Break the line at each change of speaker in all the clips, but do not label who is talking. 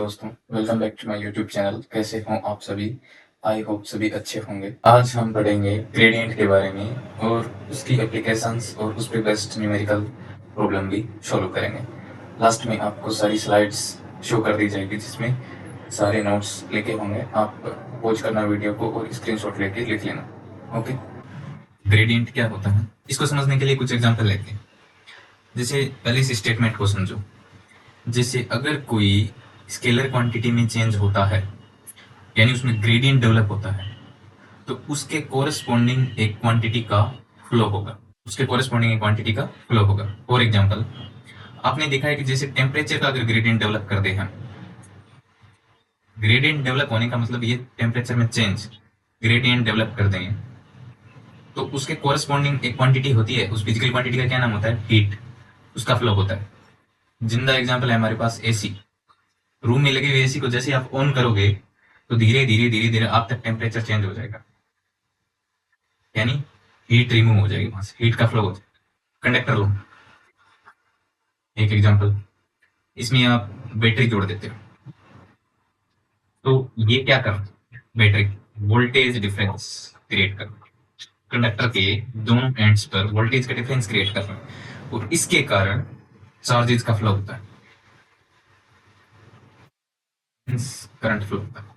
दोस्तों, welcome back to my YouTube channel. कैसे हों आप सभी? आई होप सभी अच्छे होंगे। आज हम पढ़ेंगे ग्रेडियंट के बारे में और उसकी एप्लीकेशंस और उस पे बेस्ट न्यूमेरिकल प्रॉब्लम भी सॉल्व करेंगे। लास्ट में आपको सारी स्लाइड्स शो कर दी जाएगी जिसमें सारे नोट्स लिखे होंगे। आप पॉज करना वीडियो को और स्क्रीनशॉट लेके लिख लेना। ओके, ग्रेडियंट क्या होता है इसको समझने के लिए कुछ एग्जाम्पल लेते हैं। जैसे पहले इस स्टेटमेंट को समझो। जैसे अगर कोई स्केलर क्वांटिटी में चेंज होता है, यानी उसमें ग्रेडियंट डेवलप होता है, तो उसके कोरस्पॉन्डिंग एक क्वांटिटी का फ्लो होगा। फॉर एग्जांपल, आपने देखा है कि जैसे टेम्परेचर का अगर ग्रेडियंट डेवलप कर दे हम, ग्रेडियंट डेवलप होने का मतलब ये टेम्परेचर में चेंज, ग्रेडियंट डेवलप कर देंगे तो उसके कोरस्पॉन्डिंग एक क्वांटिटी होती है। उस फिजिकल क्वांटिटी का क्या नाम होता है? हीट। उसका फ्लो होता है। जिंदा एग्जाम्पल है हमारे पास एसी। रूम में लगी हुई एसी को जैसे आप ऑन करोगे तो धीरे धीरे आप तक टेम्परेचर चेंज हो जाएगा, यानी हीट रिमूव हो जाएगी, वहां से हीट का फ्लो हो जाएगा। कंडक्टर लो, एक एग्जांपल, इसमें आप बैटरी जोड़ देते हो तो ये क्या कर बैटरी वोल्टेज डिफरेंस क्रिएट कर, कंडक्टर के दोनों एंड्स पर वोल्टेज का डिफरेंस क्रिएट कर रहा है और इसके कारण चार्जेस का फ्लो होता है, करंट फ्लो होता है।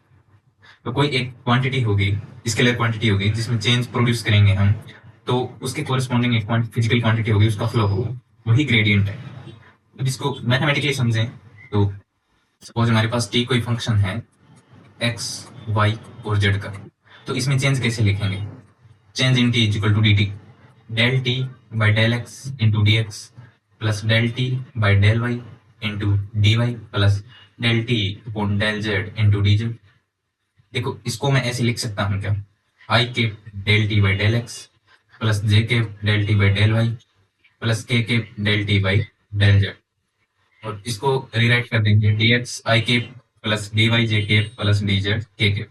तो कोई एक क्वांटिटी होगी, स्केलर क्वांटिटी होगी जिसमें चेंज प्रोड्यूस करेंगे हम, तो उसके कोरिस्पॉन्डिंग एक फिजिकल क्वांटिटी होगी, उसका फ्लो होगा, वही ग्रेडियंट है। अब इसको मैथमेटिकली समझें तो सपोज हमारे पास टी कोई फंक्शन है एक्स वाई और जेड का, तो इसमें चेंज कैसे लिखेंगे? Change in t is equal to d t, del t by del x into d x plus del t by del y into d y plus del t upon del z into d z. देखो इसको मैं ऐसे लिख सकता हूँ क्या, i के del t by del x plus j के del t by del y plus k del t by del z, और इसको रीराइट कर देंगे डी एक्स आई के प्लस डी वाई जे के प्लस डी जेड के।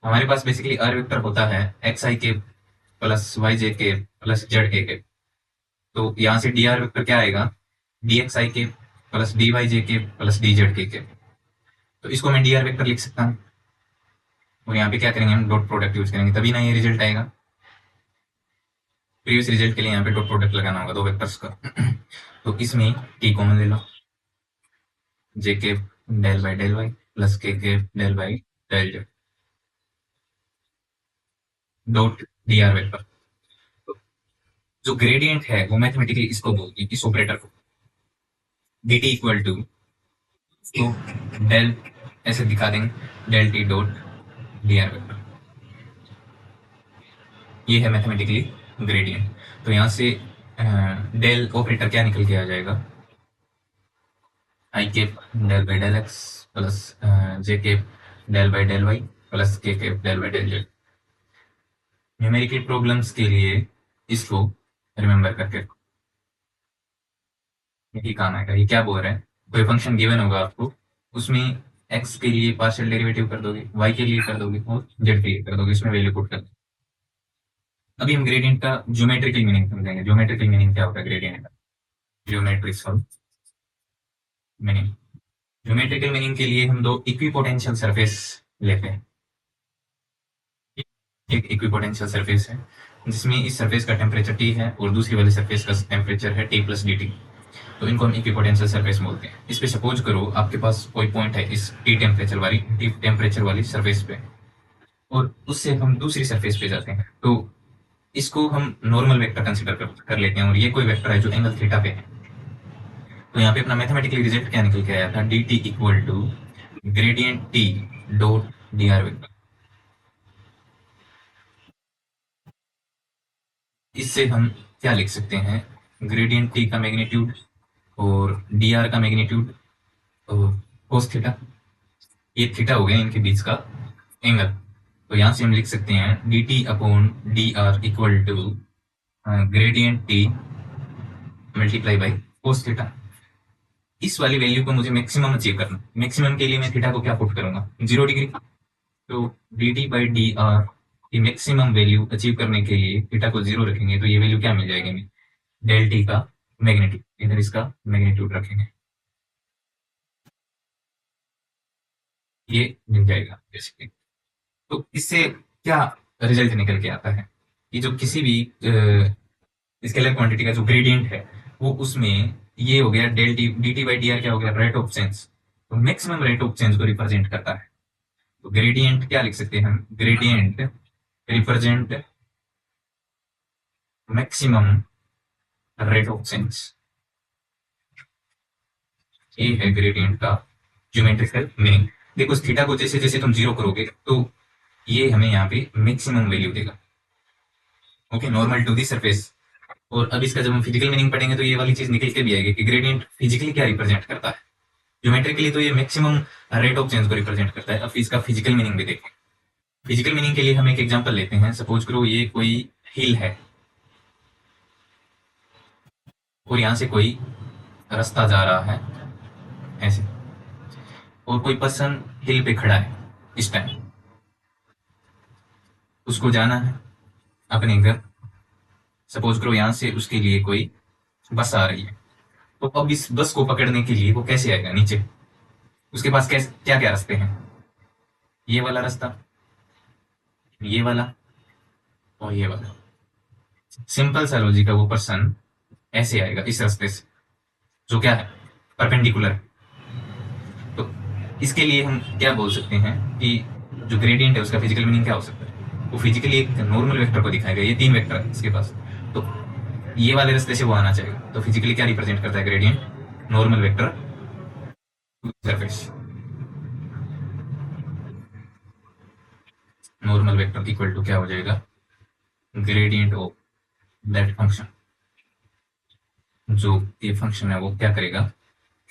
हमारे पास बेसिकली आर वेक्टर होता है एक्स आई के प्लस वाई जे के प्लस जेड के। तो यहाँ से डी आर वेक्टर क्या आएगा? डी एक्स आई के प्लस डी वाई जे के प्लस डी जेड के। तो इसको मैं डी आर वेक्टर लिख सकता हूँ और यहाँ पे क्या करेंगे, हम डॉट प्रोडक्ट यूज करेंगे, तभी ना ये रिजल्ट आएगा। प्रीवियस रिजल्ट के लिए यहाँ पे डॉट प्रोडक्ट लगाना होगा दो वेक्टर्स का। तो इसमें टी कॉमन ले लो, जे के del by del y plus k del by del z dot d r vector. जो ग्रेडियंट है वो मैथमेटिकली इसको बोलते हैं, इस ऑपरेटर को, डी टी इक्वल टू, तो डेल ऐसे दिखा देंगे del t dot d r vector, ये है मैथमेटिकली ग्रेडियंट। तो यहाँ से डेल ऑपरेटर क्या निकल के आ जाएगा? आई के del by del x plus j के del by del y plus k del by del z. Numerical problems के लिए इसको रिमेंबर करके यही काम आएगा। ये क्या बोल रहे हैं, कोई फंक्शन गिवन होगा आपको, उसमें एक्स के लिए पार्शियल डेरिवेटिव कर दोगे, वाई के लिए कर दोगे और जेड के लिए कर दोगे, इसमें वैल्यू पुट कर दोगे। अभी हम ग्रेडियंट का ज्योमेट्रिकल मीनिंग समझेंगे। ज्योमेट्रिकल मीनिंग क्या होता है ग्रेडियंट का? ज्योमेट्रिकल मीनिंग, ज्योमेट्रिकल मीनिंग के लिए हम दो इक्विपोटेंशियल सरफेस लेते हैं। एक इक्विपोटेंशियल सरफेस है जिसमें इस सरफेस का टेम्परेचर टी है और दूसरी वाली सरफेस का टेम्परेचर है टी प्लस डी टी, तो इनको हम इक्विपोटेंशियल सरफेस बोलते हैं। इस पे सपोज करो आपके पास कोई पॉइंट है इस टी टेम्परेचर वाली सरफेस पे, और उससे हम दूसरी सरफेस पे जाते हैं, तो इसको हम नॉर्मल वेक्टर कंसीडर कर लेते हैं और ये कोई वेक्टर है जो एंगल थीटा पे है। तो यहाँ पे अपना मैथमेटिकल रिजल्ट क्या निकल के आया था? D t equal to gradient t dot d r vector. इससे हम क्या लिख सकते हैं? ग्रेडियंट टी का मैग्नीट्यूड और डी आर का मैग्नीट्यूड और कोस थीटा, ये थीटा हो गया इनके बीच का एंगल। तो यहाँ से हम लिख सकते हैं d t upon d r equal to gradient t multiply by cos theta. इस वाली वैल्यू को मुझे मैक्सिमम अचीव करना, मैक्सिमम के लिए मैं थीटा को क्या पुट करूंगा? 0 डिग्री। तो D t by d are की मैक्सिमम वैल्यू अचीव करने के लिए थीटा को 0 रखेंगे, तो ये वैल्यू क्या मिल जाएगी हमें? डेल टी का मैग्नीट्यूड, इधर इसका मैग्नीट्यूड रखेंगे। ये मिल जाएगा बेसिकली। तो इससे क्या रिजल्ट निकल के आता है कि जो किसी भी स्केलर क्वांटिटी का जो ग्रेडियंट है वो उसमें ये हो गया del t d t by d r क्या हो गया रेट ऑफ चेंज। तो मैक्सिमम रेट ऑफ चेंज को रिप्रेजेंट करता है। तो ग्रेडियंट क्या लिख सकते हैं हम, gradient represent maximum rate of change. ये है ग्रेडियंट का ज्योमेट्रिकल मीनिंग। देखो थीटा को जैसे जैसे तुम जीरो करोगे तो ये हमें यहाँ पे मैक्सिमम वैल्यू देगा। Okay, normal to the surface. और अब इसका जब हम फिजिकल मीनिंग पढ़ेंगे तो ये वाली चीज निकल के भी आएगी कि ग्रेडियंट फिजिकली क्या रिप्रेजेंट करता है। ज्योमेट्रिकली तो ये मैक्सिमम रेट ऑफ चेंज को रिप्रेजेंट करता है। अब इसका फिजिकल मीनिंग भी देखें। फिजिकल मीनिंग के लिए हम एक एग्जांपल लेते हैं। सपोज करो ये कोई हिल है और यहाँ से कोई रास्ता जा रहा है ऐसे, और कोई पर्सन हिल पे खड़ा है इस टाइम, उसको जाना है अपने घर। सपोज करो यहाँ से उसके लिए कोई बस आ रही है। तो अब इस बस को पकड़ने के लिए वो कैसे आएगा नीचे? उसके पास कैसे क्या क्या रास्ते हैं? ये वाला रास्ता, ये वाला और ये वाला। सिंपल सा लॉजिक है, वो पर्सन ऐसे आएगा इस रास्ते से जो क्या है परपेंडिकुलर। तो इसके लिए हम क्या बोल सकते हैं कि जो ग्रेडियंट है उसका फिजिकल मीनिंग क्या हो सकता है? वो फिजिकली एक नॉर्मल वेक्टर को दिखाएगा। ये तीन वेक्टर है इसके पास, तो ये वाले रास्ते से वो आना चाहिए। तो फिजिकली क्या रिप्रेजेंट करता है gradient? Normal vector surface. Normal vector equal to क्या हो जाएगा? Gradient of that function. जो ये फंक्शन है वो क्या करेगा?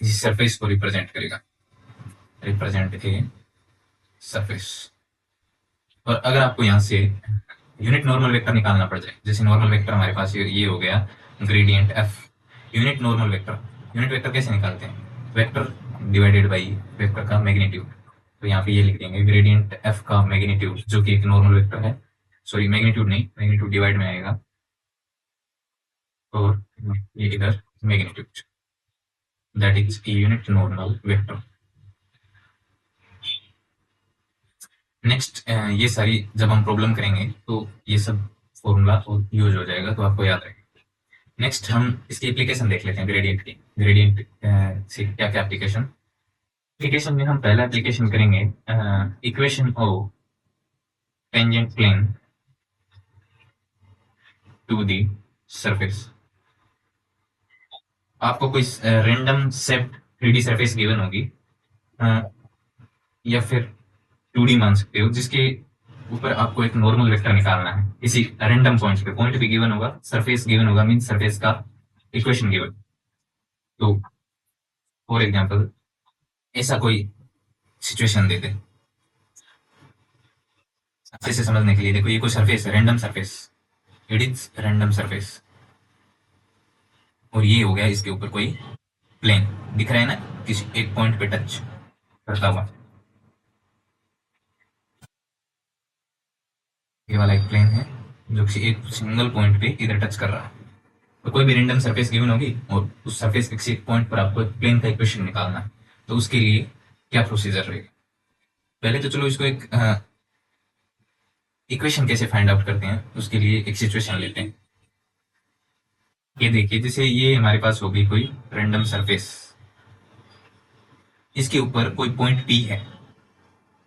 किसी सरफेस को रिप्रेजेंट करेगा, रिप्रेजेंट ए सरफेस। और अगर आपको यहाँ से यूनिट नॉर्मल वेक्टर निकालना पड़ जाए, जैसे नॉर्मल वेक्टर हमारे पास ये हो गया gradient F, unit normal vector. Unit vector कैसे निकालते हैं? वेक्टर डिवाइडेड बाई वेक्टर का मैग्नीट्यूड। तो यहाँ पे ये लिख देंगे ग्रेडियंट एफ का मैग्नीट्यूड, जो कि एक नॉर्मल वेक्टर है। सॉरी, मैग्नीट्यूड नहीं, मैग्नीट्यूड डिवाइड में आएगा, और ये इधर magnitude, that is unit normal vector. Next, ये सारी जब हम प्रॉब्लम करेंगे तो ये सब फॉर्मूला यूज हो जाएगा, तो आपको याद रहेगा। नेक्स्ट हम इसकी एप्लीकेशन देख लेते हैं ग्रेडियंट की। ग्रेडियंट से क्या क्या एप्लीकेशन? एप्लीकेशन में हम पहला एप्लीकेशन करेंगे equation of tangent plane to the surface. आपको कोई random set 3D surface given होगी, या फिर 2D मान सकते हो, जिसके ऊपर आपको एक नॉर्मल वेक्टर निकालना है किसी रैंडम पॉइंट पे। पॉइंट भी गिवन होगा, सरफेस गिवन होगा, मीन सरफेस का इक्वेशन गिवन। तो फॉर एग्जांपल ऐसा कोई सिचुएशन दे दे अच्छे से समझने के लिए। देखो ये कोई सरफेस है, random surface, it is random surface, और ये हो गया इसके ऊपर कोई प्लेन दिख रहा है ना, किसी एक पॉइंट पे टच करता हुआ। ये वाला एक प्लेन है जो किसी एक सिंगल पॉइंट पे इधर टच कर रहा है। तो कोई भी रैंडम सरफेस गिवन होगी और उस सरफेस के किसी एक पॉइंट पर आपको एक प्लेन का इक्वेशन निकालना है। तो उसके लिए क्या प्रोसीजर रहेगा? पहले तो चलो इसको एक इक्वेशन कैसे फाइंड आउट करते हैं उसके लिए एक सिचुएशन लेते हैं। ये देखिए, जैसे ये हमारे पास होगी कोई रैंडम सरफेस, इसके ऊपर कोई पॉइंट P है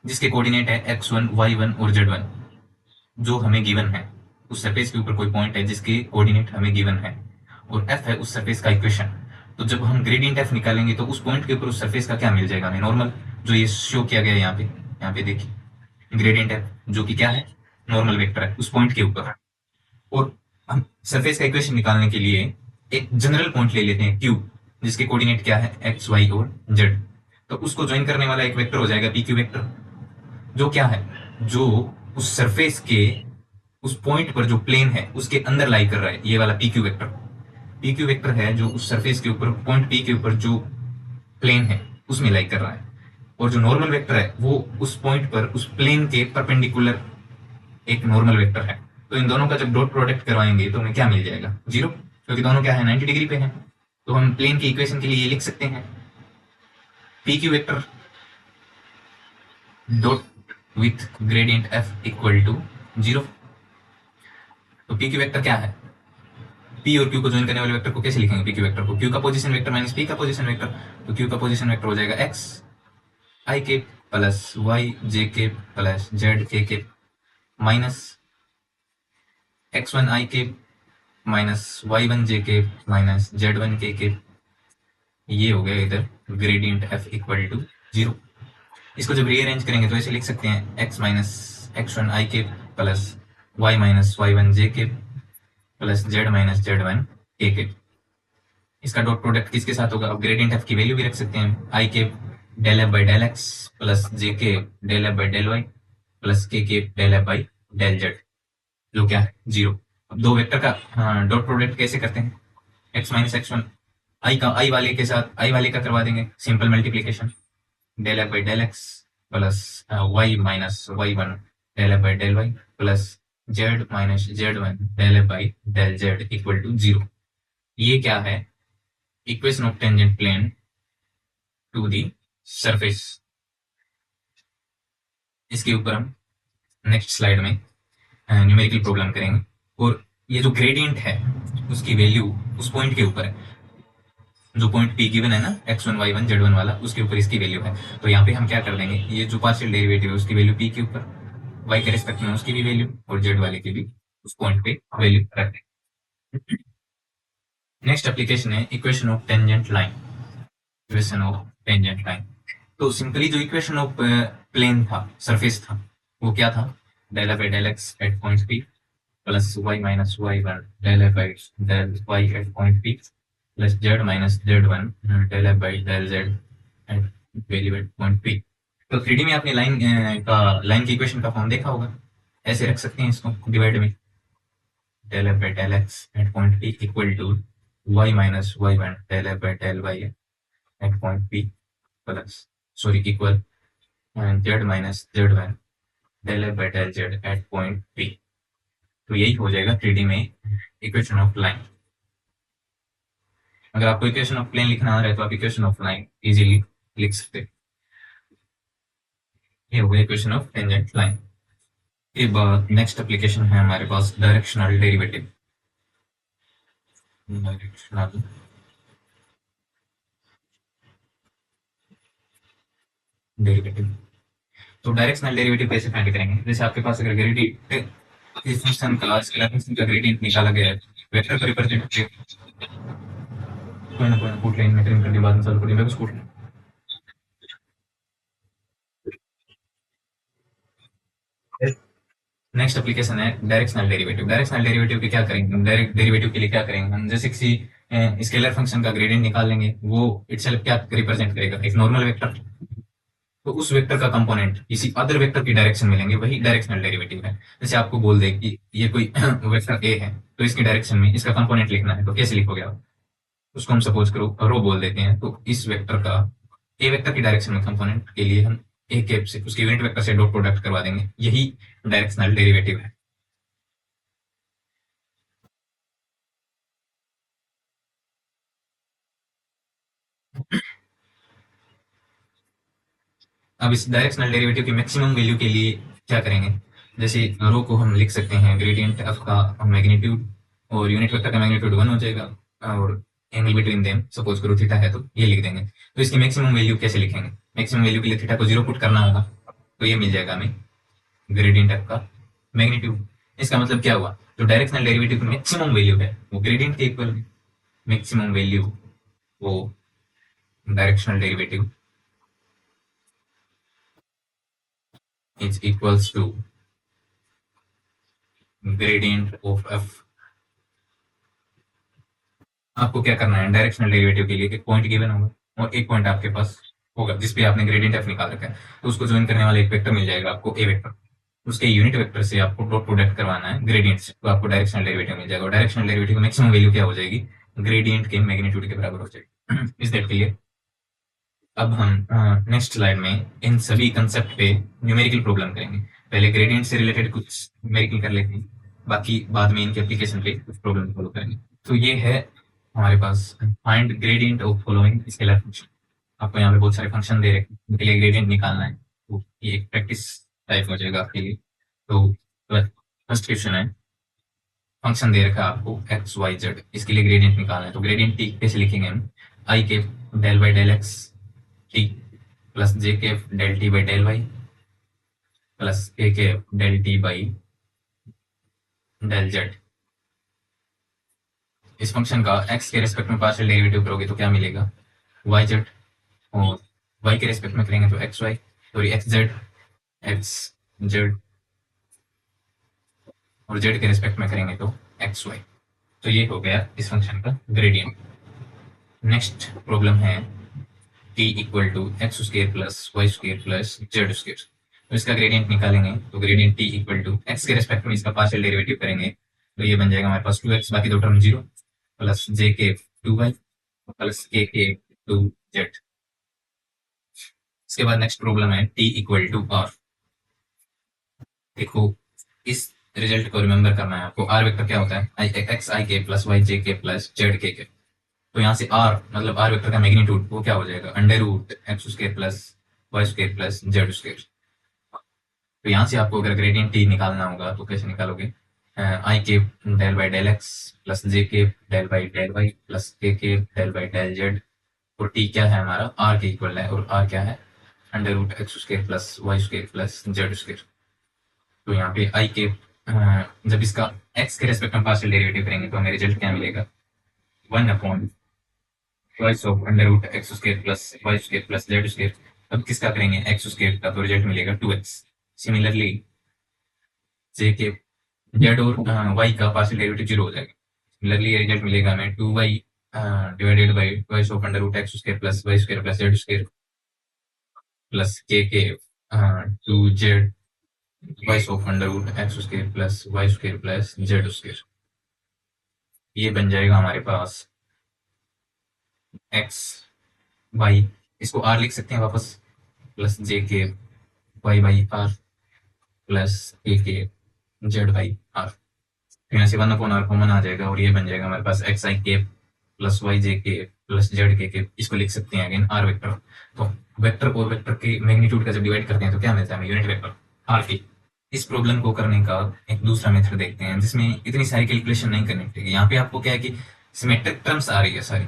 जिसके कोऑर्डिनेट है x1, y1 और z1 जो हमें गिवन है। उस सरफेस के ऊपर कोई पॉइंट है जिसके कोऑर्डिनेट हमें गिवन है, और f है उस सरफेस का इक्वेशन। तो जब हम ग्रेडियंट f निकालेंगे तो उस पॉइंट के ऊपर उस सरफेस का क्या मिल जाएगा हमें? नॉर्मल, जो ये शो किया गया है यहाँ पे देखिए ग्रेडियंट f जो कि क्या है? नॉर्मल वेक्टर है उस पॉइंट के ऊपर। और हम सरफेस का इक्वेशन निकालने के लिए एक जनरल पॉइंट ले लेते हैं Q, जिसके कोऑर्डिनेट क्या है? x, y और z। तो उसको ज्वाइन करने वाला एक वेक्टर हो जाएगा PQ वेक्टर, जो क्या है? जो उस सरफेस के उस पॉइंट पर जो प्लेन है उसके अंदर लाई कर रहा है। ये वाला PQ वेक्टर, PQ वेक्टर है जो उस सरफेस के ऊपर पॉइंट P के ऊपर जो प्लेन है उसमें लाई कर रहा है। और जो नॉर्मल वेक्टर है वो उस पॉइंट पर उस प्लेन के परपेंडिकुलर एक नॉर्मल वेक्टर है। तो इन दोनों का जब डॉट प्रोडक्ट करवाएंगे तो हमें क्या मिल जाएगा? 0, क्योंकि दोनों क्या है? 90 डिग्री पे है। तो हम प्लेन की इक्वेशन के लिए ये लिख सकते हैं PQ vector dot with gradient f equal to 0। तो पी क्यू वेक्टर क्या है? पी और क्यू को ज्वाइन करने वाले वेक्टर को कैसे लिखेंगे? पी क्यू वेक्टर को क्यू का पोजीशन वेक्टर माइनस पी का पोजीशन वेक्टर। तो क्यू का पोजीशन वेक्टर हो जाएगा एक्स आई के प्लस वाई जे के प्लस जेड के माइनस x1 आई के माइनस y1 जे के माइनस z1 के। ये हो गया इधर ग्रेडियंट f इक्वल टू 0। इसको जब रीअरेंज करेंगे तो ऐसे लिख सकते हैं x माइनस x1 आई के प्लस y माइनस y1 जे के प्लस z माइनस z1 के। इसका डॉट प्रोडक्ट किसके साथ होगा? अब ग्रेडियंट f की वैल्यू भी रख सकते हैं, आई के del f by del x plus j के del f by del y plus k del f by del z, जो क्या है 0। अब दो वेक्टर का डॉट प्रोडक्ट कैसे करते हैं? x माइनस x1 आई का आई वाले के साथ आई वाले का करवा देंगे simple multiplication, del f by del x plus y minus y one del f by del y plus z minus z one del f by del z equal to 0। ये क्या है? Equation of tangent plane to the surface. इसके ऊपर हम next slide में numerical problem करेंगे, और ये जो ग्रेडियंट है उसकी वैल्यू उस पॉइंट के ऊपर है, जो पॉइंट पी गिवन है ना x1 y1 z1 वाला, उसके ऊपर इसकी वैल्यू है। तो यहाँ पे हम क्या कर देंगे, ये जो पार्शियल डेरिवेटिव है उसकी वैल्यू पी के ऊपर, y के रिस्पेक्ट में उसकी भी वैल्यू और z वाले की भी उस पॉइंट पे वैल्यू रख देंगे। नेक्स्ट एप्लीकेशन है equation of tangent line. Equation of tangent line, तो सिंपली जो इक्वेशन ऑफ प्लेन था, सरफेस था, वो क्या था? Del f by del x at point p plus y minus y one del f by del y at point p plus z minus z one del f by del z at value at point p. तो 3D में आपने line की equation का form देखा होगा, ऐसे रख सकते हैं इसको डिवाइड में, del f by del x at point p equal to y minus y one del f by del y at point p plus equal z minus z one del f by del z at point p. तो यही हो जाएगा 3D में equation of line. अगर आपको equation of plane लिखना आ रहा है तो आप इक्वेशन ऑफ लाइन इजीली लिख सकते हैं। ये हो गया इक्वेशन ऑफ टेंजेंट लाइन। के बाद नेक्स्ट एप्लीकेशन है हमारे पास डायरेक्शनल डेरिवेटिव। डायरेक्शनल डेरिवेटिव, तो डायरेक्शनल डेरिवेटिव कैसे फाइंड करेंगे? जैसे आपके पास अगर ग्रेडियंट इस फंक्शन का स्केलर फंक्शन का ग्रेडियंट निकाला गया है, वेक्टर का रिप्रेजेंटेटिव कोई ना पूछ लेंगे, मैं करने बाद में सॉल्व कर दूंगा, कुछ पूछ लें। नेक्स्ट एप्लीकेशन है डायरेक्शनल डेरिवेटिव। डायरेक्शनल डेरिवेटिव के क्या करेंगे? डायरेक्ट डेरिवेटिव के लिए क्या करेंगे हम? जैसे किसी स्केलर फंक्शन का ग्रेडियंट निकाल लेंगे, वो इटसेल्फ क्या रिप्रेजेंट करेगा? एक नॉर्मल वेक्टर। तो उस वेक्टर का कंपोनेंट किसी अदर वेक्टर की डायरेक्शन में लेंगे, वही डायरेक्शनल डेरिवेटिव है। जैसे आपको बोल दे कि ये कोई वेक्टर ए है, तो इसकी डायरेक्शन में इसका कंपोनेंट लिखना है, तो कैसे लिखोगे आप? उसको हम सपोज करो रो बोल देते हैं, तो इस वेक्टर का ए वेक्टर की डायरेक्शन में कंपोनेंट के लिए हम ए कैप से उसके यूनिट वेक्टर से डॉट प्रोडक्ट करवा देंगे, यही डायरेक्शनल डेरिवेटिव है। अब इस डायरेक्शनल डेरिवेटिव की मैक्सिमम वैल्यू के लिए क्या करेंगे? जैसे रो को हम लिख सकते हैं ग्रेडियंट एफ का मैग्नीट्यूड, और यूनिट वेक्टर का मैग्नीट्यूड 1 हो जाएगा, और एंगल बिटवीन देम सपोज करो थीटा है, तो ये लिख देंगे। तो इसकी मैक्सिमम वैल्यू कैसे लिखेंगे? मैक्सिमम वैल्यू के लिए थीटा को 0 पुट करना होगा, तो ये मिल जाएगा हमें ग्रेडियंट एफ का मैग्नीट्यूड। इसका मतलब क्या हुआ? जो डायरेक्शनल डेरिवेटिव की मैक्सिमम वैल्यू है वो ग्रेडियंट के इक्वल है। मैक्सिमम वैल्यू वो directional derivative is equals to gradient of f। आपको क्या करना है? डायरेक्शनल डेरिवेटिव के लिए एक पॉइंट गिवन होगा और एक पॉइंट आपके पास होगा जिसपे आपने ग्रेडियंट एफ निकाल रखा है, तो उसको ज्वाइन करने वाला एक वेक्टर मिल जाएगा आपको, ए वेक्टर। उसके यूनिट वेक्टर से आपको डॉट प्रोडक्ट करवाना है ग्रेडियंट से, तो आपको डायरेक्शनल डेरिवेटिव मिल जाएगा। और डायरेक्शनल डेरिवेटिव की मैक्सिमम वैल्यू क्या हो जाएगी? ग्रेडियंट के मैग्नीट्यूड के बराबर हो जाएगी। Is that clear? अब हम नेक्स्ट स्लाइड में इन सभी कंसेप्ट पे न्यूमेरिकल प्रॉब्लम करेंगे। पहले ग्रेडियंट से रिलेटेड कुछ न्यूमेरिकल कर लेते हैं, बाकी बाद में इनके एप्लीकेशन पे कुछ प्रॉब्लम फॉलो करेंगे। तो ये है हमारे पास find gradient of following scalar function. आपको यहाँ पे बहुत सारे फंक्शन दे रखे हैं, उनके लिए ग्रेडियंट निकालना है। तो ये एक प्रैक्टिस टाइप हो जाएगा आपके लिए। तो फर्स्ट क्वेश्चन है, फंक्शन दे रखा है आपको एक्स वाई जेड, इसके लिए ग्रेडियंट निकालना है। तो ग्रेडियंट टी कैसे लिखेंगे हम, आई के del by del x t plus j के del t by del y plus k del t by del z. इस फंक्शन का एक्स के रेस्पेक्ट में पार्शियल डेरिवेटिव करोगे तो क्या मिलेगा, वाई जेड, और वाई के रेस्पेक्ट में करेंगे तो x y, sorry x z, और जेड के रेस्पेक्ट में करेंगे तो एक्स वाई। तो ये हो गया इस फंक्शन का ग्रेडियंट। नेक्स्ट प्रॉब्लम है t equal to x square plus y square plus z square. तो इसका ग्रेडियंट निकालेंगे तो gradient t equal to x के रेस्पेक्ट में इसका पार्शियल डेरिवेटिव करेंगे तो ये बन जाएगा हमारे पास 2x, बाकी दो टर्म 0, प्लस जे के 2y प्लस के 2z। इसके बाद नेक्स्ट प्रॉब्लम है t इक्वल टू r। देखो इस रिजल्ट को रिमेंबर करना है आपको। आर वेक्टर क्या होता है, एक्स आई के प्लस वाई जे के प्लस जेड के। तो यहाँ से आर मतलब आर वेक्टर का मैग्नीट्यूड वो क्या हो जाएगा, under root x square plus y square plus z square. तो यहाँ से आपको अगर ग्रेडियंट टी निकालना होगा तो कैसे निकालोगे, आई के del by del x plus j के del by del y plus k del by del z. और टी क्या है हमारा, आर के इक्वल है, और आर क्या है under root x square plus y square plus z square. तो यहाँ पे आई के जब इसका एक्स के रेस्पेक्ट में पार्शियल डेरिवेटिव करेंगे तो हमें रिजल्ट क्या मिलेगा, 1 twice of under root x square plus y square plus z square. अब किसका करेंगे, एक्स स्क्वायर का, तो रिजल्ट मिलेगा 2x। सिमिलरली जे के जेड और वाई का पार्शियल डेरिवेटिव 0 हो जाएगा। सिमिलरली ये रिजल्ट मिलेगा हमें 2y divided by twice of under root x square plus y square plus z square plus k 2z twice of under root x square plus y square plus z square. ये बन जाएगा हमारे पास x y, इसको r लिख सकते हैं वापस, plus j k y by r plus ए के जेड बाई आर। तो यहाँ से 1/r कॉमन आ जाएगा और ये बन जाएगा हमारे पास एक्स आई के प्लस वाई जे के प्लस जेड के। इसको लिख सकते हैं अगेन आर वेक्टर। तो वेक्टर और वेक्टर के मैग्नीट्यूड का जब डिवाइड करते हैं तो क्या मिलता है हमें, यूनिट वेक्टर आर की। इस प्रॉब्लम को करने का एक दूसरा मेथड देखते हैं जिसमें इतनी सारी कैलकुलेशन नहीं करनी पड़ेगी। यहाँ पे आपको क्या है कि सिमेट्रिक टर्म्स आ रही है सारी,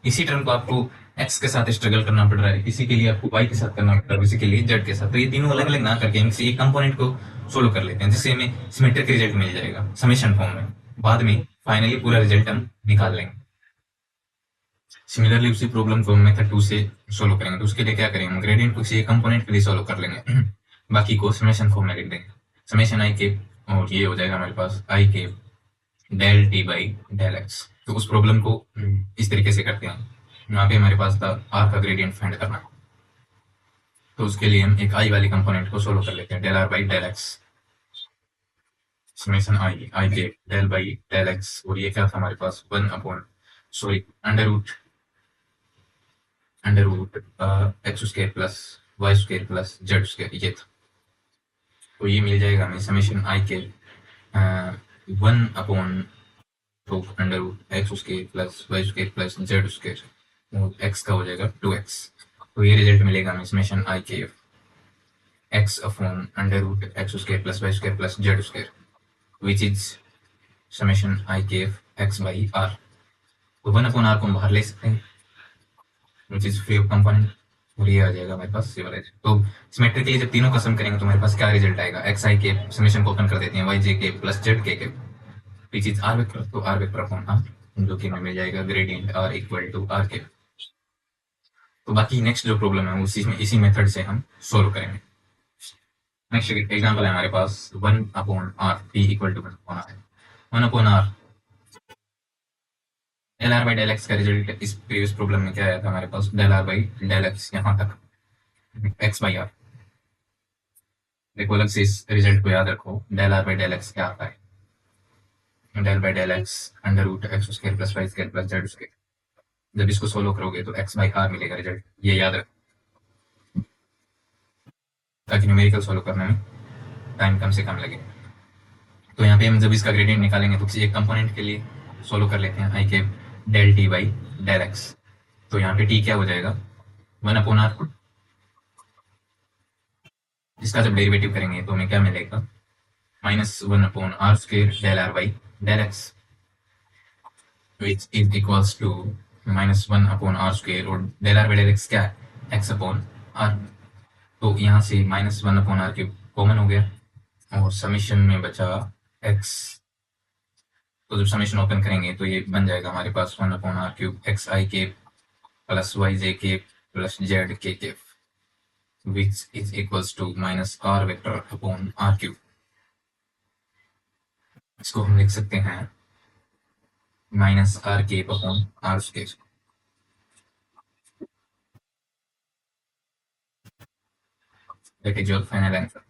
इसी टर्म को आपको एक्स के साथ स्ट्रगल करना पड़ रहा है, इसी के लिए आपको वाई के साथ करना पड़ रहा है, इसी के लिए जेड के साथ। तो ये तीनों अलग अलग ना करके हम एक कंपोनेंट को सोल्व कर लेते हैं जिससे हमें सिमेट्रिक रिजल्ट मिल जाएगा समेशन फॉर्म में। बाद में फाइनली पूरा रिजल्ट हम निकाल लेंगे। सिमिलरली उसी प्रॉब्लम को मेथड 2 से सोल्व करेंगे। तो उसके लिए क्या करेंगे, ग्रेडियंट को किसी कंपोनेंट के लिए सोल्व कर लेंगे, बाकी को समेशन फॉर्म में लिख देंगे। समेशन आई के, और ये हो जाएगा हमारे पास आई के del t by del x. तो उस प्रॉब्लम को इस तरीके से करते हैं। यहाँ पे हमारे पास था आर का ग्रेडियंट फाइंड करना, तो उसके लिए हम एक आई वाले कंपोनेंट को सोल्व कर लेते हैं, del r by del x summation i के डेल बाई डेल एक्स। और ये क्या था हमारे पास, under root x square plus y square plus z square, ये था। तो ये मिल जाएगा हमें समेशन आई के 1/, तो under root x square plus y square plus z square, और एक्स का हो जाएगा 2x। तो ये रिजल्ट मिलेगा हमें समेशन आई के x upon under root x square plus y square plus z square, which is summation i के एक्स बाई आर। तो 1/r को हम बाहर ले सकते हैं, which is free of component, और ये आ जाएगा हमारे पास सिविल एज। तो सिमेट्रिक के लिए जब तीनों का सम करेंगे तो हमारे पास क्या रिजल्ट आएगा, एक्स आई के समेशन को ओपन कर देते हैं वाई जे के plus z k, which is r vector. तो आर वेक्टर अपॉन आर, जो कि हमें मिल जाएगा gradient r equal to r के। तो बाकी नेक्स्ट जो प्रॉब्लम है उसी में इसी मेथड से हम सोल्व करेंगे। नेक्स्ट एग्जांपल है हमारे पास 1/r p equal to 1/r। Del r by del x का रिजल्ट इस प्रीवियस प्रॉब्लम में क्या आया था हमारे पास, del r by del x यहाँ तक एक्स बाई आर। देखो अलग से इस रिजल्ट को याद रखो, del r by del x क्या आता है, del by del x under root x square plus y square plus z square. जब इसको सोल्व करोगे तो एक्स बाई आर मिलेगा रिजल्ट, ये याद रखो ताकि न्यूमेरिकल सोल्व करने में टाइम कम से कम लगे। तो यहाँ पे हम जब इसका ग्रेडियंट निकालेंगे तो किसी एक कंपोनेंट के लिए सोल्व कर लेते हैं, आई के del t by del x. तो यहाँ पे टी क्या हो जाएगा, 1/r इसका जब डेरिवेटिव करेंगे तो हमें क्या मिलेगा, -1/r² del r by del x, which is equals to -1/r² और del r by del x क्या है, x/r। तो यहाँ से -1/r³ कॉमन हो गया और समीशन में बचा x। तो जब समीशन ओपन करेंगे तो ये बन जाएगा हमारे पास 1/r³ xi plus yj plus zk, which is equals to -r vector upon r³। इसको हम लिख सकते हैं -r³ upon r²। That is your final answer.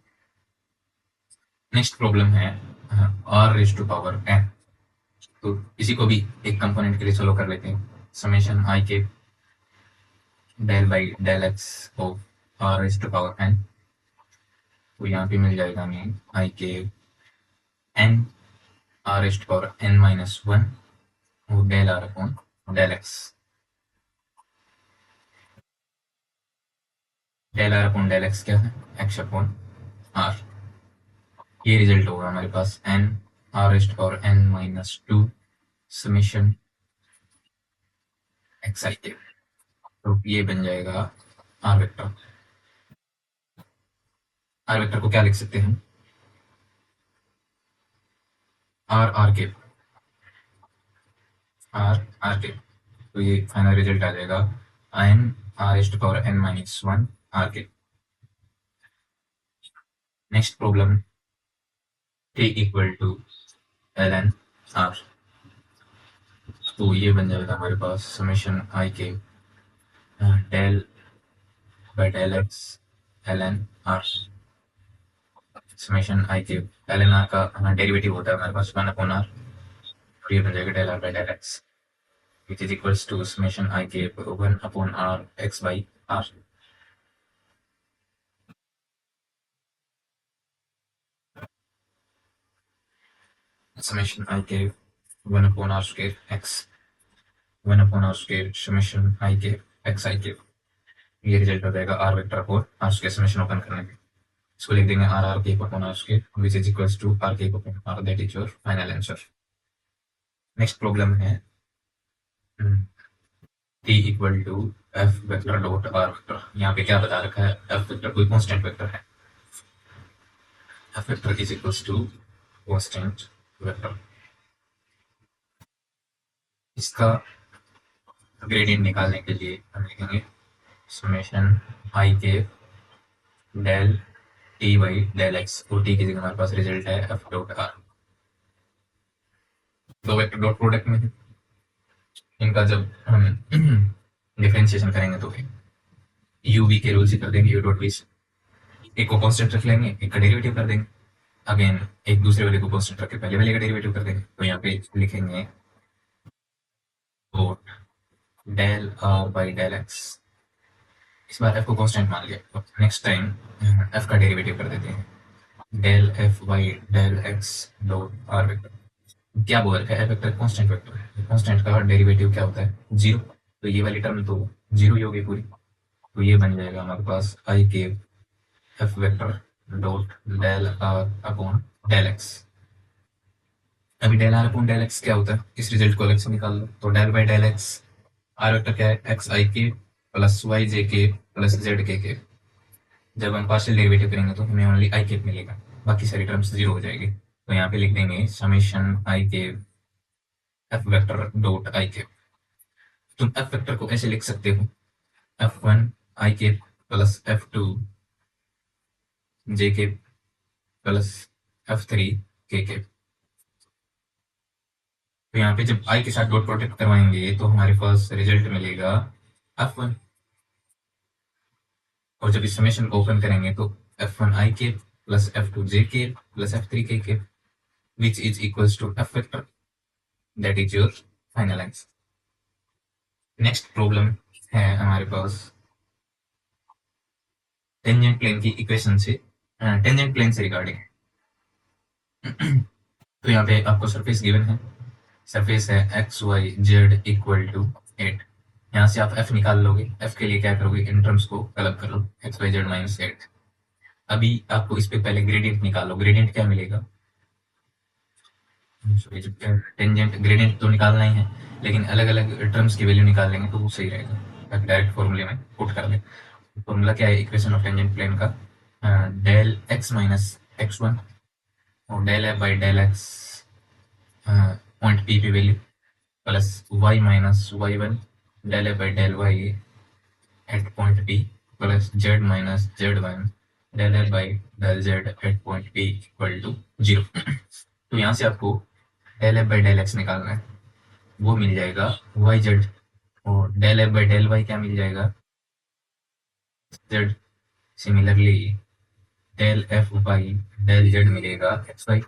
Next problem है r⁴n। तो इसी को भी एक कंपोनेंट के लिए सोल्व कर लेते हैं। Summation i del by del x of r⁴n। तो यहाँ पे मिल जाएगा हमें i n r⁴n-1 और del r upon del x। del r upon del x क्या है, x अपॉन r। ये रिजल्ट होगा हमारे पास n r⁴n-2 समेशन xi। तो ये बन जाएगा r वेक्टर। r वेक्टर को क्या लिख सकते हैं, r⁴ r⁴। तो ये फाइनल रिजल्ट आ जाएगा n r⁴n-1 r²। Next problem t equal to ln r। तो ये बन जाएगा हमारे पास समेशन i del by del x ln r। समेशन i³ ln r का डेरिवेटिव होता है हमारे पास 1/r, और ये बन जाएगा del r by del x, which is equals to summation i³ 1/r x by r। Summation i³ 1/r² x 1/r² summation i³ xi³। ये रिजल्ट हो जाएगा r वेक्टर और r² समेशन ओपन करने में। इसको लिख देंगे r⁴r² which is equals to r⁴r। That is your final answer. Next problem है t equal to f vector dot r vector. यहाँ पे क्या बता रखा है, f वेक्टर कोई कांस्टेंट वेक्टर है, f vector is equals to constant vector. इसका ग्रेडियंट निकालने के लिए हम लिखेंगे summation i³ del t by del x, और t की जगह हमारे पास रिजल्ट है f डॉट r। दो वेक्टर डॉट प्रोडक्ट में है, इनका जब हम डिफरेंशिएशन करेंगे तो u v के रूल से कर देंगे u डॉट v से। एक को कांस्टेंट रख लेंगे, एक का डेरिवेटिव कर देंगे, अगेन एक दूसरे वाले को कांस्टेंट रख के पहले वाले का डेरिवेटिव कर देंगे। तो यहाँ पे लिखेंगे dot del r by del x। इस बार f को कांस्टेंट मान लिया, तो नेक्स्ट टाइम f का डेरिवेटिव कर देते हैं del f by del x dot r vector. क्या बोल रखा है, f वेक्टर कांस्टेंट वेक्टर है, कांस्टेंट का डेरिवेटिव क्या होता है, 0। तो ये वाली टर्म तो 0 ही होगी पूरी। तो ये बन जाएगा हमारे पास i³ f vector dot del r upon del x। अभी del r upon del x क्या होता है, इस रिजल्ट को अलग से निकाल लो। तो del by del x r vector क्या है, xi² plus yj² plus zk। जब हम पार्शियल डेरिवेटिव करेंगे तो हमें ओनली i³ मिलेगा, बाकी सारी टर्म्स 0 हो जाएगी। तो यहाँ पे लिख देंगे summation i³ f vector dot i³। तुम f वेक्टर को ऐसे लिख सकते हो f1 i³ plus f2 jk plus f3 kk। तो यहाँ पे जब i के साथ डॉट प्रोडक्ट करवाएंगे तो हमारे पास रिजल्ट मिलेगा f1, और जब इस समेशन को ओपन करेंगे तो f1 i³ plus f2 jk plus f3 kk, which is equals to f vector. That is your final answer. Next problem है हमारे पास टेंजेंट प्लेन की इक्वेशन से, टेंजेंट प्लेन से रिगार्डिंग। तो यहाँ पे आपको सरफेस गिवन है, सरफेस है x y z equal to 8। यहाँ से आप f निकाल लोगे, f के लिए क्या करोगे, इन टर्म्स को अलग कर लो, एक्स वाई जेड माइनस 8। अभी आपको इस पे पहले ग्रेडियंट निकालो। ग्रेडियंट क्या मिलेगा? टेंजेंट ग्रेडियंट तो निकालना ही है, लेकिन अलग अलग टर्म्स की वैल्यू निकाल लेंगे तो वो सही रहेगा, ताकि डायरेक्ट फॉर्मूले में पुट कर दें। फॉर्मूला क्या है इक्वेशन ऑफ टेंजेंट प्लेन का? Del x minus x one और del f by del x point p पे value, plus y minus y one del f by del y at point p, plus z minus z one del f by del z at point p equal to 0। तो यहाँ से आपको del f by del x निकालना है, वो मिल जाएगा y z, और del f by del y क्या मिल जाएगा? Z. Similarly del f by del z मिलेगा एक्स वाई।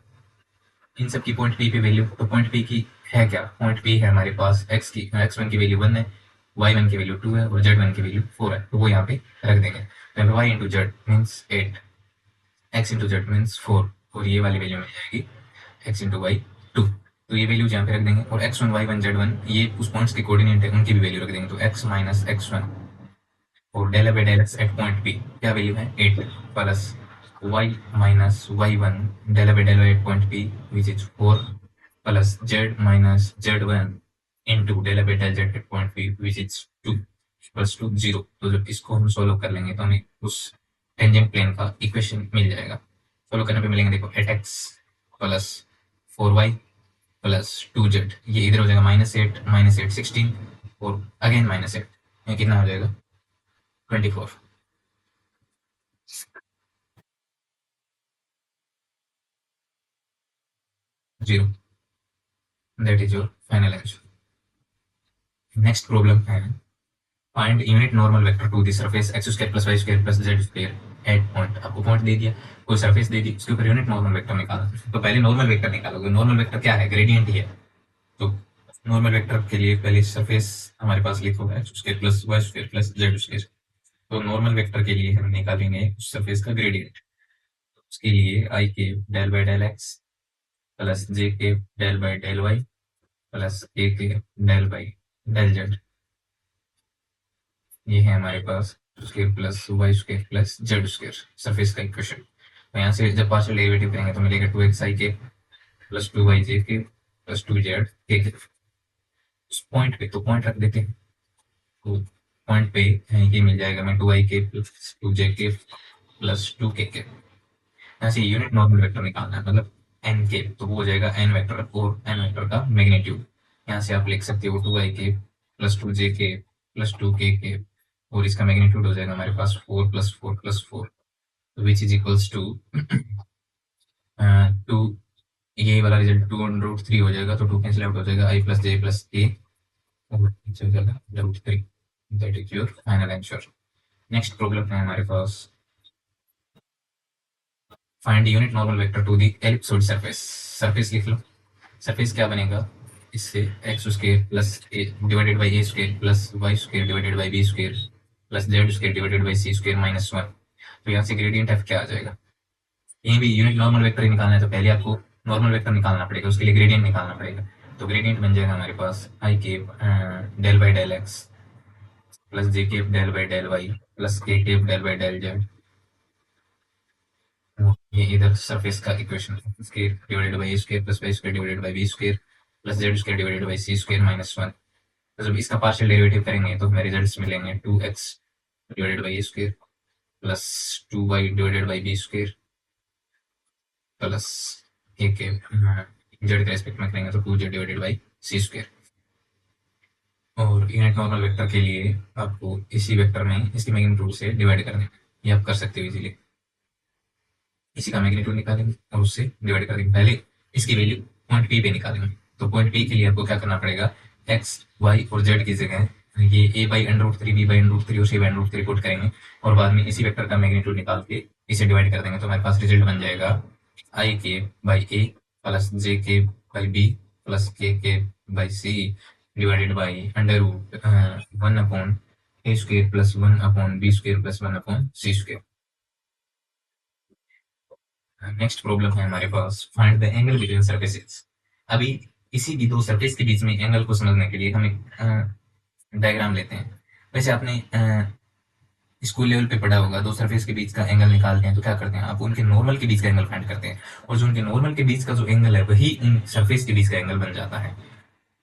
इन सब की पॉइंट पी पे वैल्यू, तो पॉइंट पी की है क्या? पॉइंट पी है हमारे पास एक्स वन की वैल्यू 1 है, वाई वन की वैल्यू 2 है और जेड वन की वैल्यू 4 है, तो वो यहाँ पे रख देंगे। तो y into z means 8, x into z means 4, और ये वाली वैल्यू मिल जाएगी एक्स इंटू वाई 2। तो ये वैल्यू यहाँ पे रख देंगे, और x one y one z one ये उस पॉइंट्स के कोऑर्डिनेट है, उनकी भी वैल्यू रख देंगे। तो एक्स माइनस एक्स वन और del by del x at point p क्या वैल्यू है? 8, plus y minus y one del by del y at point p which is 4, plus z minus z one into del by del z at point p which is 2 equals to 0। तो जब इसको हम solve कर लेंगे तो हमें उस tangent plane का इक्वेशन मिल जाएगा। सोल्व करने पे मिलेंगे, देखो eight x plus 4y plus 2z, ये इधर हो जाएगा माइनस एट 16 और अगेन माइनस एट, ये कितना हो जाएगा? 24। 0। That is your final answer. Next problem है find unit normal vector to the surface x square plus y square plus z square at point. आपको पॉइंट दे दिया, कोई सरफेस दे दी, उसके ऊपर यूनिट नॉर्मल वेक्टर निकाला। तो पहले नॉर्मल वेक्टर निकालोगे। नॉर्मल वेक्टर क्या है? ग्रेडियंट ही है। तो नॉर्मल वेक्टर के लिए पहले सरफेस हमारे पास लिखो है x square plus y square plus z square. तो नॉर्मल वेक्टर के लिए हम निकालेंगे उस सरफेस का ग्रेडियंट। उसके लिए आई के del by del x plus j के del by del y plus ए के डेल बाई डेल जेड, ये है हमारे पास square plus y square plus z square surface का इक्वेशन। तो यहाँ से जब पार्शियल डेरिवेटिव करेंगे तो मिलेगा 2x आई के प्लस 2y जे के प्लस 2z के। उस पॉइंट पे तो पॉइंट रख देते हैं, तो पॉइंट पे ये मिल जाएगा हमें 2y के प्लस 2j के प्लस 2k के। यहाँ से यूनिट नॉर्मल वेक्टर निकालना है, मतलब n के, तो वो हो जाएगा n वेक्टर और n वेक्टर का मैग्नीट्यूड। यहाँ से आप लिख सकते हो 2y के प्लस 2j के प्लस 2k के, और इसका मैग्नीट्यूड हो जाएगा हमारे पास 4 plus 4 plus 4, which is equals to 2। ये वाला रिजल्ट 2√3 हो जाएगा, तो 2 कैंसिल आउट हो जाएगा, i plus j plus k और नीचे हो जाएगा √3। That is your final answer. Next problem है हमारे पास find unit normal vector to the ellipsoid surface. Surface लिख लो। सरफेस क्या बनेगा इससे? X square plus a divided by a square plus y square divided by b square plus z square divided by c square minus 1। तो यहाँ से gradient F क्या आ जाएगा? ये भी यूनिट नॉर्मल वेक्टर ही निकालना है, तो पहले आपको नॉर्मल वेक्टर निकालना पड़ेगा, उसके लिए ग्रेडियंट निकालना पड़ेगा। तो ग्रेडियंट बन जाएगा हमारे पास i cap del by del x plus j cap del by del y plus k cap del by del z. ये इधर सरफेस का इक्वेशन है, square divided by a square plus y square divided by b square plus z square divided by c square minus 1। तो जब इसका partial derivative करेंगे तो हमें रिजल्ट्स मिलेंगे 2x divided by a square plus 2y divided by b square plus ए के z के respect में करेंगे तो 2z divided by c square. और यूनिट नॉर्मल वेक्टर के लिए आपको इसी वेक्टर में इसकी मैग्नीट्यूड से डिवाइड करना है, ये आप कर सकते हो इजीली। इसी का मैग्नीट्यूड निकालेंगे और उससे डिवाइड कर देंगे। पहले इसकी वैल्यू पॉइंट पी पे निकालेंगे। तो पॉइंट पी के लिए आपको क्या करना पड़ेगा? एक्स वाई और जेड की जगह ये a बाई √3 b बाई √3 और c बाई √3 पुट करेंगे, और बाद में इसी वेक्टर का मैग्नीट्यूड निकाल के इसे डिवाइड कर देंगे। तो हमारे पास रिजल्ट बन जाएगा आई के by A plus j k by b plus k by c divided by √1 upon a square plus 1 upon b square plus 1 upon c square. Next problem है हमारे पास find the angle between surfaces. अभी किसी भी दो surface के बीच में angle को समझने के लिए हम एक डायग्राम लेते हैं। वैसे आपने स्कूल लेवल पे पढ़ा होगा, दो सरफेस के बीच का एंगल निकालते हैं तो क्या करते हैं, आप उनके नॉर्मल के बीच का एंगल फाइंड करते हैं, और जो उनके नॉर्मल के बीच का जो एंगल है वही उन सरफेस के बीच का एंगल बन जाता है।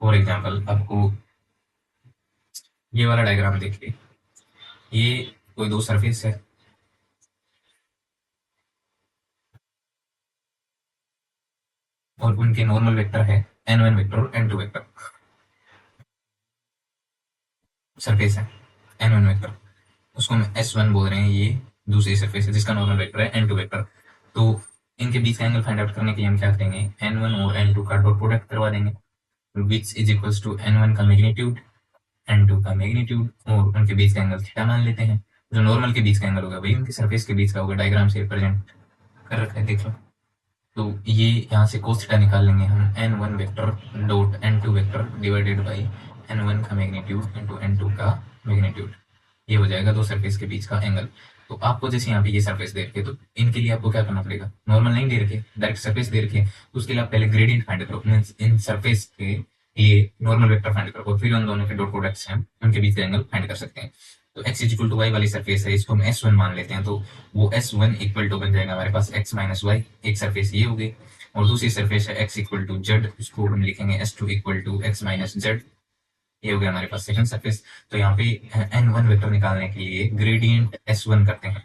फॉर एग्जाम्पल आपको ये वाला डायग्राम देखिए, ये कोई दो सरफेस है और उनके नॉर्मल वेक्टर है n1 वेक्टर और n2 वेक्टर, सरफेस है n1 वेक्टर, उसको हम s1 बोल रहे हैं, ये दूसरी सरफेस है जिसका नॉर्मल वेक्टर है n2 वेक्टर। तो इनके बीच का एंगल फाइंड आउट करने के लिए हम क्या करेंगे, n1 और n2 का डॉट प्रोडक्ट करवा देंगे, विच इज इक्वल्स टू n1 का मैग्नीट्यूड n2 का मैग्नीट्यूड, और उनके बीच का एंगल थीटा मान लेते हैं। जो नॉर्मल के बीच का एंगल होगा वही उनकी सरफेस के बीच का होगा, डायग्राम से रिप्रेजेंट कर रखा है, देख लो। तो ये यहाँ से cos थीटा निकाल लेंगे हम, n1 vector dot n2 vector divided by n1 का मैग्नीट्यूड इंटू n2 का मैग्नीट्यूड, ये हो जाएगा दो सरफेस के बीच का एंगल। तो आपको जैसे यहाँ पे ये सरफेस दे रखे, तो इनके लिए आपको क्या करना पड़ेगा, नॉर्मल नहीं दे रखे, डायरेक्ट सरफेस दे रखे, तो उसके लिए आप पहले ग्रेडियंट फाइंड करो, मीन्स इन सरफेस के लिए नॉर्मल वेक्टर फाइंड करो, फिर उन दोनों के डॉट प्रोडक्ट्स हैं उनके बीच का एंगल फाइंड कर सकते हैं। तो x इक्वल टू वाई वाली सरफेस है, इसको हम s1 मान लेते हैं, तो वो s1 इक्वल टू बन जाएगा हमारे पास x माइनस वाई, एक सरफेस ये हो गई, और दूसरी सरफेस है x इक्वल टू जेड, उसको हम लिखेंगे s2 equal to x minus z, ये हो गया हमारे पास सेकंड सरफेस। तो यहाँ पे n1 वेक्टर निकालने के लिए ग्रेडियंट s1 करते हैं,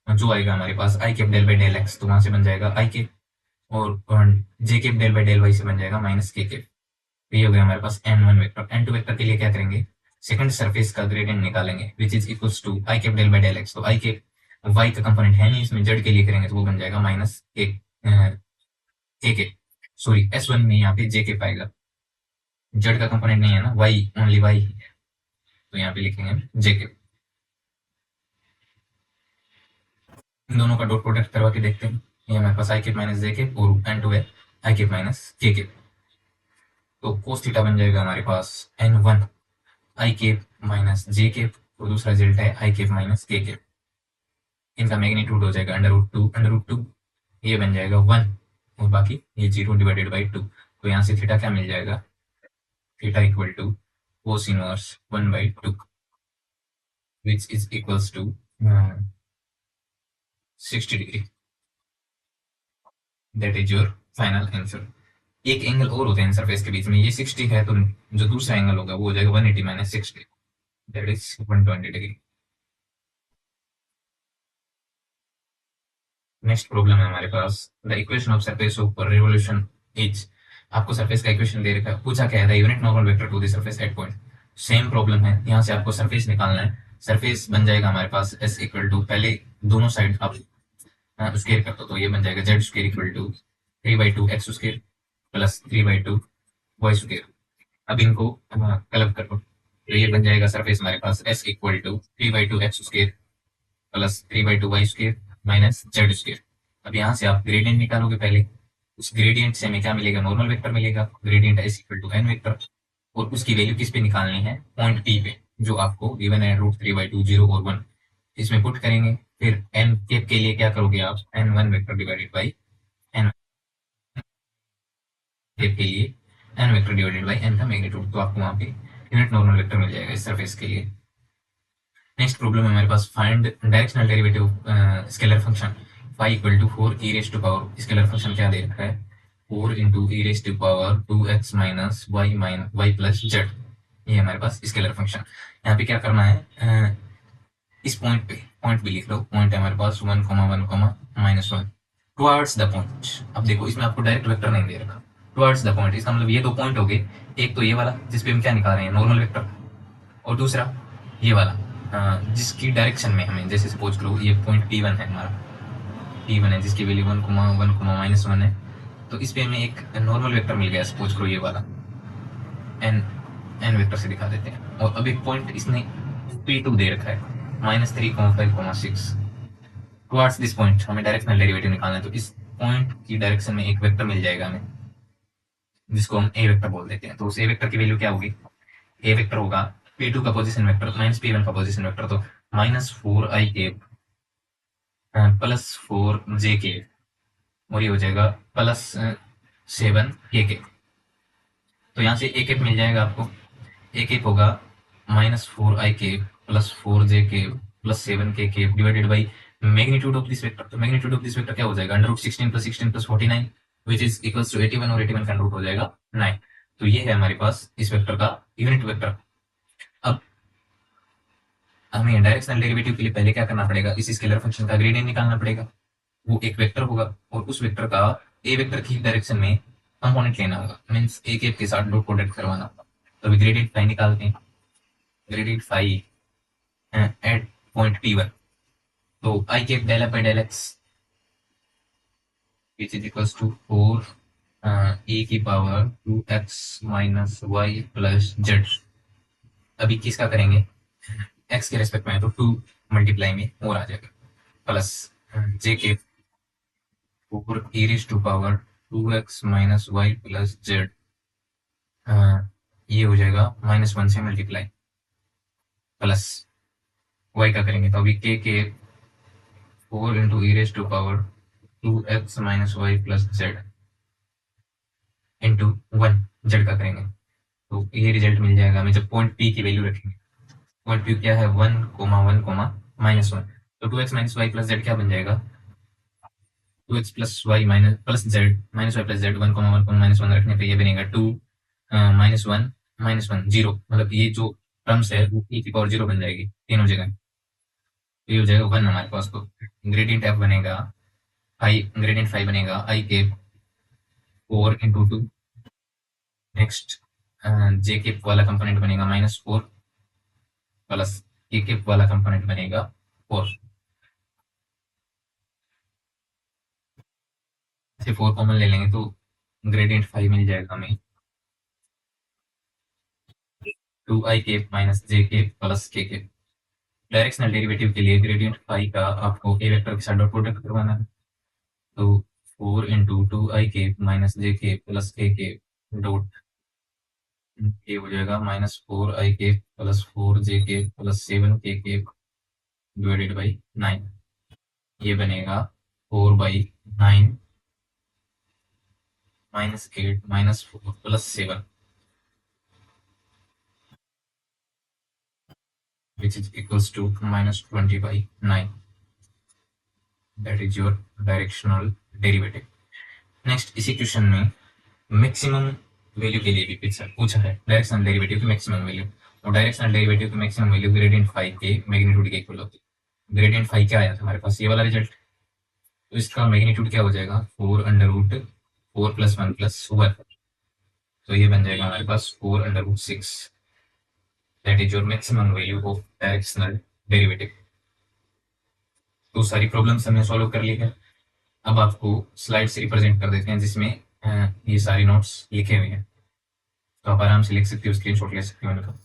जो आएगा हमारे पास i cap del by del x, तो वहां से बन जाएगा आई कैप, और j cap del by del y से बन जाएगा माइनस के कैप। तो ये हो गया हमारे पास n1 वेक्टर। n2 वेक्टर के लिए क्या करेंगे, सेकंड सरफेस का ग्रेडियंट निकालेंगे, which is equals to i cap del by del x, तो आई कैप वाई का कंपोनेंट है नहीं इसमें, जेड के लिए करेंगे तो वो बन जाएगा माइनस के कैप, सॉरी s1 में यहाँ पे जे कैप आएगा, जेड का कंपोनेंट नहीं है ना, वाई ओनली वाई है, तो यहाँ पे लिखेंगे जे कैप। इन दोनों का डॉट प्रोडक्ट करवा के देखते हैं, ये हमारे पास i cap minus J cap और n2 है आई कैप माइनस के कैप, तो कोस थीटा बन जाएगा हमारे पास n1 आई कैप माइनस जे कैप, और दूसरा रिजल्ट है आई कैप माइनस के कैप, इनका मैग्नीट्यूड हो जाएगा अंडर रूट टू, ये बन जाएगा 1, और बाकी ये 0 डिवाइडेड बाई 2। तो यहाँ से थीटा क्या मिल जाएगा, theta equal to cos inverse 1/2, which is equals to 60 degree. That is your final answer. एक एंगल और होता है इन सरफेस के बीच में, ये 60 है, तो जो दूसरा एंगल होगा वो हो जाएगा 180 minus 60, that is 120 degree. Next problem है हमारे पास, the equation of surface of revolution is, आपको सरफेस का इक्वेशन दे रखा है, पूछा क्या है, the unit normal vector to the surface at point. Same problem है, यहाँ से आपको सरफेस निकालना है, सरफेस बन जाएगा हमारे पास s इक्वल टू, पहले दोनों साइड आप स्क्वायर कर दो, तो ये बन जाएगा z square equal to 3/2 x square plus 3/2 y square. अब इनको क्लब करो, तो ये बन जाएगा सरफेस हमारे पास s equal to 3/2 x square plus 3/2 y square minus z square. अब यहाँ से आप ग्रेडियंट निकालोगे पहले, उस ग्रेडियंट से हमें क्या मिलेगा, नॉर्मल वेक्टर मिलेगा, gradient s equal to n vector, और उसकी वैल्यू किस पे निकालनी है, पॉइंट P पे, जो आपको गिवन है √3/2 0 और 1, इसमें पुट करेंगे। फिर n कैप के लिए क्या करोगे आप, n1 vector divided by n cap के लिए n vector divided by n का मैग्नीट्यूड, तो आपको वहां पे यूनिट नॉर्मल वेक्टर मिल जाएगा इस सरफेस के लिए। नेक्स्ट प्रॉब्लम है हमारे पास, find directional derivative scalar function phi equal to 4 e raise to power, scalar function क्या दे रखा है, 4 into e raise to power 2x minus y plus z, ये हमारे पास स्केलर फंक्शन। यहाँ पे क्या करना है, इस पॉइंट पे, पॉइंट भी लिख लो, पॉइंट है हमारे पास 1,1,-1 टुवर्ड्स द पॉइंट। अब देखो इसमें आपको डायरेक्ट वेक्टर नहीं दे रखा, टुवर्ड्स द पॉइंट, इसका मतलब ये दो पॉइंट हो गए, एक तो ये वाला जिसपे हम क्या निकाल रहे हैं, नॉर्मल वेक्टर, और दूसरा ये वाला जिसकी डायरेक्शन में हमें, जैसे सपोज करो ये पॉइंट P1 है हमारा, P1 है जिसकी वैल्यू 1,1,-1 है, तो इस पे हमें एक नॉर्मल वेक्टर मिल गया, सपोज करो ये वाला n वेक्टर से दिखा देते हैं, और अब एक पॉइंट इसने P2 दे रखा है -3,5,6, टुवर्ड्स दिस पॉइंट हमें डायरेक्शनल डेरिवेटिव निकालना है, तो इस पॉइंट की डायरेक्शन में एक वेक्टर मिल जाएगा हमें, जिसको हम a वेक्टर बोल देते हैं। तो उस a वेक्टर की वैल्यू क्या होगी, a वेक्टर होगा P2 का पोजीशन वेक्टर माइनस P1 का पोजीशन वेक्टर, तो -4i cap plus 4j cap, और ये हो जाएगा +7k कैप। तो यहाँ से a कैप मिल जाएगा आपको, a कैप होगा -4i cap plus 4j cap plus 7k cap divided by magnitude of this vector. तो मैग्नीट्यूड ऑफ दिस वेक्टर क्या हो जाएगा, under root 16 plus 16 plus 49 which is equals to 81 और 81 का अंडर रूट हो जाएगा 9। तो ये है हमारे पास इस वेक्टर का यूनिट वेक्टर। अब हमें डायरेक्शनल डेरिवेटिव के लिए पहले क्या करना पड़ेगा, इस स्केलर फंक्शन का ग्रेडियंट निकालना पड़ेगा। वो एक वेक्टर होगा और उस वेक्टर का ए वेक्टर की डायरेक्शन में कंपोनेंट लेना होगा, मीन्स ए केप के साथ डॉट प्रोडक्ट करवाना होगा। तो अभी ग्रेडियंट फाई निकालते हैं। Gradient phi eight point P1, तो i cap del f by del x which is equals to 4 e की power 2x minus y plus z. अभी किसका करेंगे, एक्स के रेस्पेक्ट में है तो 2 मल्टीप्लाई में और आ जाएगा प्लस जे के 4 e raise to power 2x minus y plus z. ये हो जाएगा -1 से मल्टीप्लाई प्लस y का करेंगे तो अभी के 4 into e raise to power 2x minus y plus z into 1 z का करेंगे तो ये रिजल्ट मिल जाएगा हमें जब पॉइंट P की वैल्यू रखेंगे। पॉइंट P क्या है 1, 1, -1, तो 2x minus y plus Z क्या बन जाएगा 2x plus y minus plus z minus y plus z 1, 1, -1 रखने पे ये बनेगा 2 -1 0, मतलब ये जो टर्म्स है वो e की पावर 0 बन जाएगी तीनों जगह। तो ये हो जाएगा 1 हमारे पास। तो ग्रेडियंट f बनेगा ग्रेडियंट फाई बनेगा आई के 4 इंटू 2। नेक्स्ट जे केप वाला कंपोनेंट बनेगा -4 प्लस के केप वाला कंपोनेंट बनेगा 4 से 4 कॉमन ले लेंगे तो ग्रेडियंट फाई मिल जाएगा हमें 2i cap minus j cap plus k cap. Directional derivative के लिए ग्रेडियंट फाई का आपको ए वेक्टर के साथ डॉट प्रोडक्ट करवाना है तो 4 into 2i cap minus j cap plus k cap dot ये हो जाएगा -4i cap plus 4j cap plus 7k cap divided by 9। ये बनेगा 4/9 -8 -4 plus 7 which is equals to -20/9। That is your directional derivative। Next इसी question में maximum value के लिए भी पूछा है डायरेक्शनल डेरिवेटिव की मैक्सिमम वैल्यू। और डायरेक्शनल डेरिवेटिव की मैक्सिमम वैल्यू ग्रेडियंट फाई के मैग्नीट्यूड के इक्वल होती है। ग्रेडियंट फाई क्या आया था हमारे पास, ये वाला रिजल्ट। तो इसका मैग्नीट्यूड क्या हो जाएगा 4 + 1 + 1, तो ये बन जाएगा हमारे पास 4√6। That is your maximum value of directional derivative. तो सारी प्रॉब्लम्स हमने सॉल्व कर ली है। अब आपको स्लाइड से रिप्रेजेंट कर देते हैं जिसमें ये सारी नोट्स लिखे हुए हैं, तो आप आराम से लिख सकते हो, स्क्रीनशॉट ले सकते हो इनका।